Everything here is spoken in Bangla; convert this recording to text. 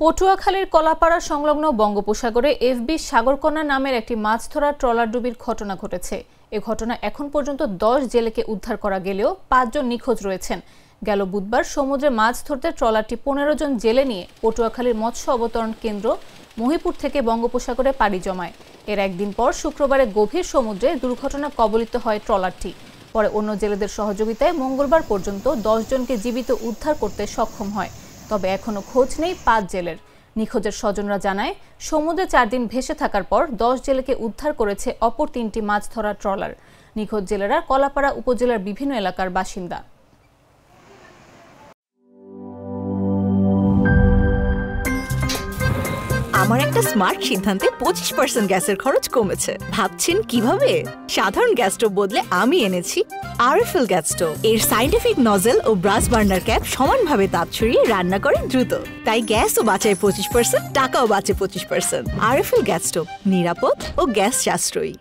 পটুয়াখালীর কলাপাড়া সংলগ্ন বঙ্গোপসাগরে এফবি সাগরকন্যা নামের একটি মাছ ধরা ট্রলার ডুবির ঘটনা ঘটেছে। এ ঘটনা এখন পর্যন্ত 10 জেলেকে উদ্ধার করা গেলেও 5 জন নিখোঁজ রয়েছেন। গেল বুধবার সমুদ্রে মাছ ধরতে ট্রলারটি 15 জন জেলে নিয়ে পটুয়াখালীর মৎস্য অবতরণ কেন্দ্র মহিপুর থেকে বঙ্গোপসাগরে পাড়ি জমায়। এর একদিন পর শুক্রবারে গভীর সমুদ্রে দুর্ঘটনা কবলিত হয় ট্রলারটি। পরে অন্য জেলেদের সহযোগিতায় মঙ্গলবার পর্যন্ত 10 জনকে জীবিত উদ্ধার করতে সক্ষম হয়। তবে এখনো খোঁজ নেই 5 জেলের। নিখোঁজের স্বজনরা জানায়, সমুদ্রে 4 দিন ভেসে থাকার পর 10 জেলেকে উদ্ধার করেছে অপর 3টি মাছ ধরা ট্রলার। নিখোঁজ জেলেরা কলাপাড়া উপজেলার বিভিন্ন এলাকার বাসিন্দা। আমার একটা স্মার্ট সিদ্ধান্তে 25% গ্যাসের খরচ কমেছে। ভাবছেন কিভাবে? সাধারণ গ্যাস স্টোভ বদলে আমি এনেছি আরএফএল গ্যাস স্টোভ। এর সাইন্টিফিক নজল ও ব্রাস বার্নার ক্যাপ সমানভাবে তাপ ছড়িয়ে রান্না করে দ্রুত। তাই গ্যাসও বাঁচায় 25%, টাকাও বাঁচে 25%। আরএফএল গ্যাস স্টোভ নিরাপদ ও গ্যাস সাশ্রয়ী।